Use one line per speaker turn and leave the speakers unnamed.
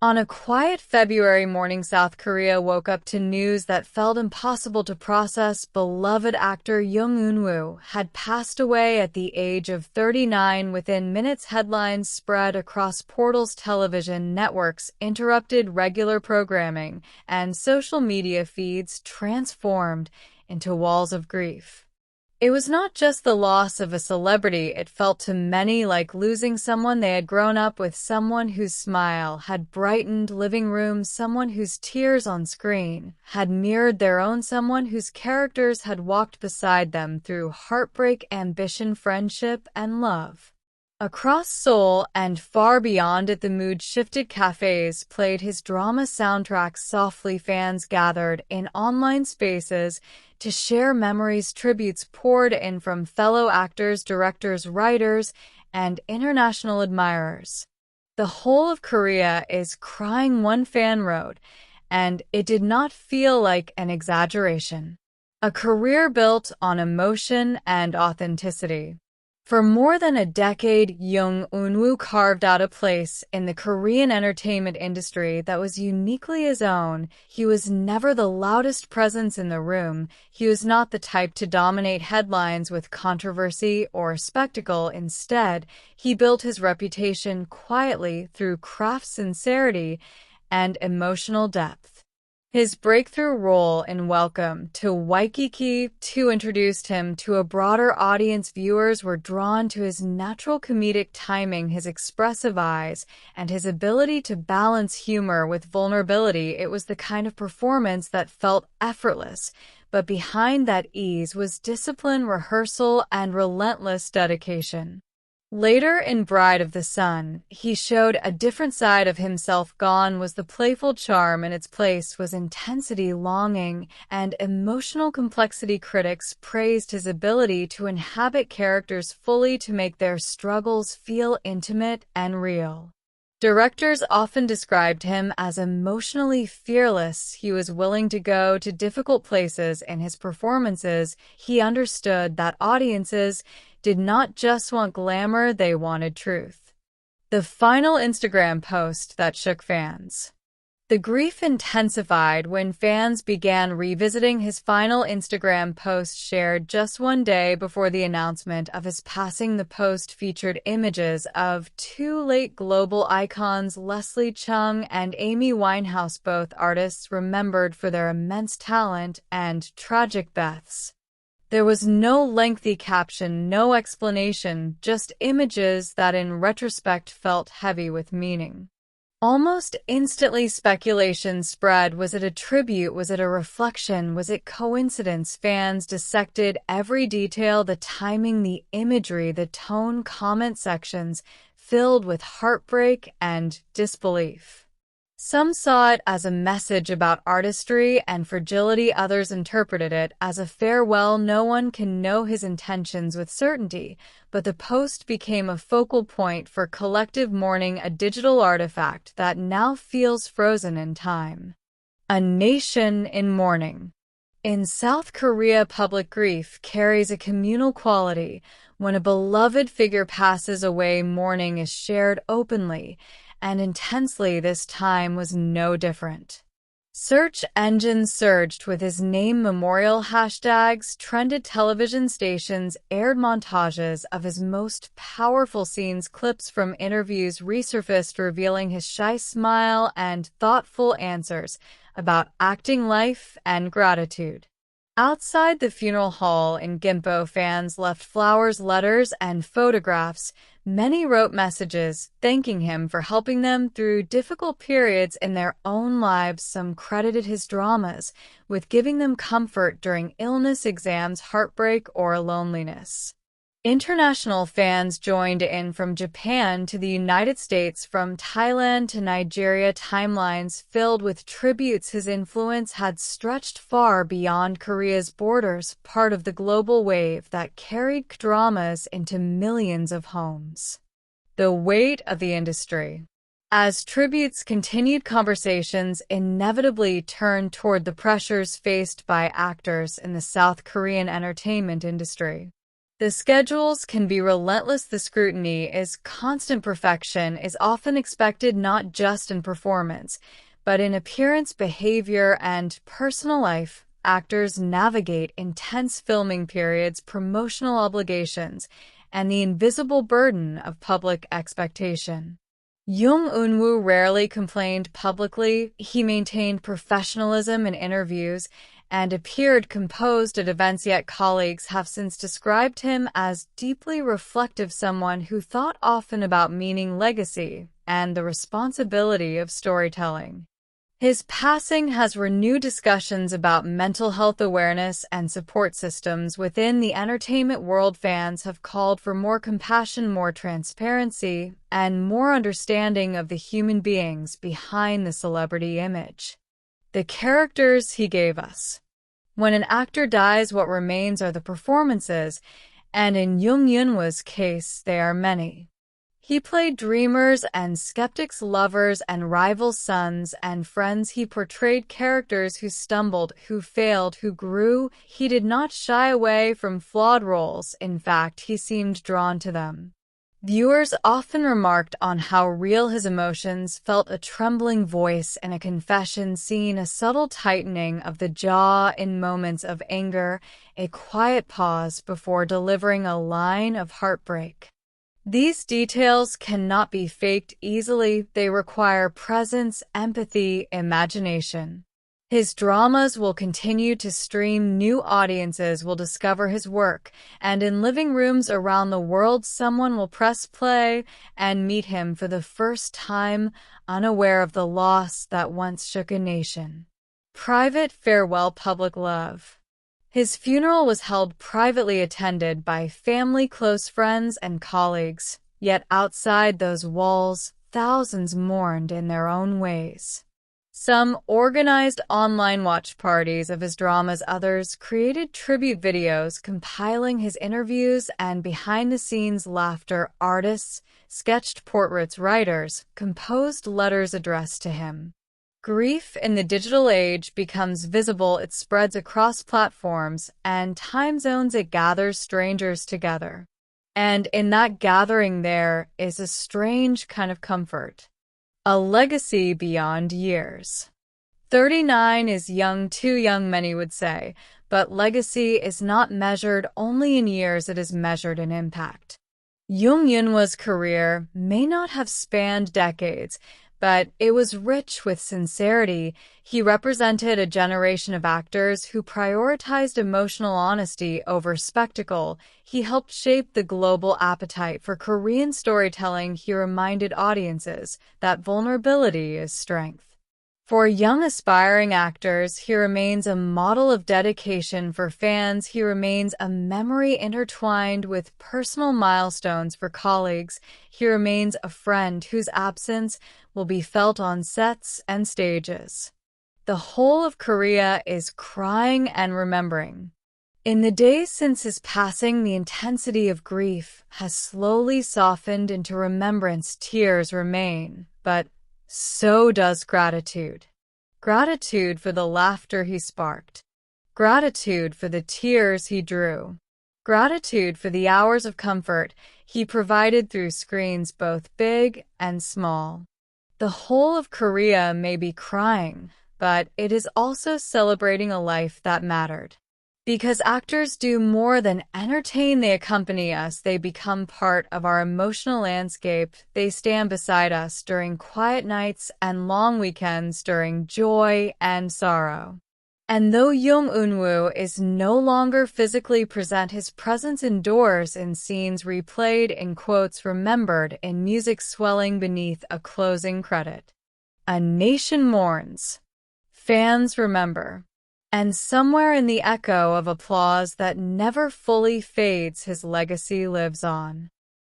On a quiet February morning, South Korea woke up to news that felt impossible to process. Beloved actor Jung Eun-woo had passed away at the age of 39. Within minutes, headlines spread across portals, television networks interrupted regular programming, and social media feeds transformed into walls of grief. It was not just the loss of a celebrity. It felt to many like losing someone they had grown up with, someone whose smile had brightened living rooms, someone whose tears on screen had mirrored their own, someone whose characters had walked beside them through heartbreak, ambition, friendship, and love. Across Seoul and far beyond it, the mood shifted. Cafes played his drama soundtracks softly. Fans gathered in online spaces to share memories. Tributes poured in from fellow actors, directors, writers, and international admirers. "The whole of Korea is crying," one fan wrote, and it did not feel like an exaggeration. A career built on emotion and authenticity. For more than a decade, Jung Eun-woo carved out a place in the Korean entertainment industry that was uniquely his own. He was never the loudest presence in the room. He was not the type to dominate headlines with controversy or spectacle. Instead, he built his reputation quietly through craft, sincerity, and emotional depth. His breakthrough role in Welcome to Waikiki 2 introduced him to a broader audience. Viewers were drawn to his natural comedic timing, his expressive eyes, and his ability to balance humor with vulnerability. It was the kind of performance that felt effortless, but behind that ease was discipline, rehearsal, and relentless dedication. Later in Bride of the Sun, he showed a different side of himself. Gone was the playful charm. In its place was intensity, longing, and emotional complexity. Critics praised his ability to inhabit characters fully, to make their struggles feel intimate and real. Directors often described him as emotionally fearless. He was willing to go to difficult places in his performances. He understood that audiences did not just want glamour, they wanted truth. The final Instagram post that shook fans. The grief intensified when fans began revisiting his final Instagram post, shared just one day before the announcement of his passing. The post featured images of two late global icons, Leslie Chung and Amy Winehouse, both artists remembered for their immense talent and tragic deaths. There was no lengthy caption, no explanation, just images that in retrospect felt heavy with meaning. Almost instantly, speculation spread. Was it a tribute? Was it a reflection? Was it coincidence? Fans dissected every detail, the timing, the imagery, the tone. Comment sections filled with heartbreak and disbelief. Some saw it as a message about artistry and fragility. Others interpreted it as a farewell. No one can know his intentions with certainty, but the post became a focal point for collective mourning, a digital artifact that now feels frozen in time. A nation in mourning. In South Korea, public grief carries a communal quality. When a beloved figure passes away, mourning is shared openly and intensely. This time was no different. Search engines surged with his name. Memorial hashtags trended. Television stations aired montages of his most powerful scenes. Clips from interviews resurfaced, revealing his shy smile and thoughtful answers about acting, life, and gratitude. Outside the funeral hall in Gimpo, fans left flowers, letters, and photographs. Many wrote messages thanking him for helping them through difficult periods in their own lives. Some credited his dramas with giving them comfort during illness, exams, heartbreak, or loneliness. International fans joined in from Japan to the United States, from Thailand to Nigeria. Timelines filled with tributes. His influence had stretched far beyond Korea's borders, part of the global wave that carried Kdramas into millions of homes. The weight of the industry. As tributes continued, conversations inevitably turned toward the pressures faced by actors in the South Korean entertainment industry. The schedules can be relentless. The scrutiny is constant. Perfection is often expected not just in performance, but in appearance, behavior, and personal life. Actors navigate intense filming periods, promotional obligations, and the invisible burden of public expectation. Jung Eun-woo rarely complained publicly. He maintained professionalism in interviews and appeared composed at events, yet colleagues have since described him as deeply reflective, someone who thought often about meaning, legacy, and the responsibility of storytelling. His passing has renewed discussions about mental health awareness and support systems within the entertainment world. Fans have called for more compassion, more transparency, and more understanding of the human beings behind the celebrity image. The characters he gave us. When an actor dies, what remains are the performances, and in Jung Eun-woo's case, they are many. He played dreamers and skeptics, lovers and rivals, sons and friends. He portrayed characters who stumbled, who failed, who grew. He did not shy away from flawed roles. In fact, he seemed drawn to them. Viewers often remarked on how real his emotions felt: a trembling voice in a confession scene, a subtle tightening of the jaw in moments of anger, a quiet pause before delivering a line of heartbreak. These details cannot be faked easily. They require presence, empathy, imagination. His dramas will continue to stream. New audiences will discover his work, and in living rooms around the world, someone will press play and meet him for the first time, unaware of the loss that once shook a nation. Private farewell, public love. His funeral was held privately, attended by family, close friends, and colleagues. Yet outside those walls, thousands mourned in their own ways. Some organized online watch parties of his dramas, others created tribute videos compiling his interviews and behind-the-scenes laughter. Artists sketched portraits, writers composed letters addressed to him. Grief in the digital age becomes visible. It spreads across platforms and time zones. It gathers strangers together. And in that gathering there is a strange kind of comfort. A legacy beyond years. 39 is young, too young, many would say, but legacy is not measured only in years, it is measured in impact. Jung Eun-woo's career may not have spanned decades, but it was rich with sincerity. He represented a generation of actors who prioritized emotional honesty over spectacle. He helped shape the global appetite for Korean storytelling. He reminded audiences that vulnerability is strength. For young aspiring actors, he remains a model of dedication. For fans, he remains a memory intertwined with personal milestones. For colleagues, he remains a friend whose absence will be felt on sets and stages. The whole of Korea is crying and remembering. In the days since his passing, the intensity of grief has slowly softened into remembrance. Tears remain, but so does gratitude. Gratitude for the laughter he sparked. Gratitude for the tears he drew. Gratitude for the hours of comfort he provided through screens both big and small. The whole of Korea may be crying, but it is also celebrating a life that mattered. Because actors do more than entertain, they accompany us, they become part of our emotional landscape, they stand beside us during quiet nights and long weekends, during joy and sorrow. And though Jung Eun-woo is no longer physically present, his presence endures in scenes replayed, in quotes remembered, in music swelling beneath a closing credit. A nation mourns. Fans remember. And somewhere in the echo of applause that never fully fades, his legacy lives on.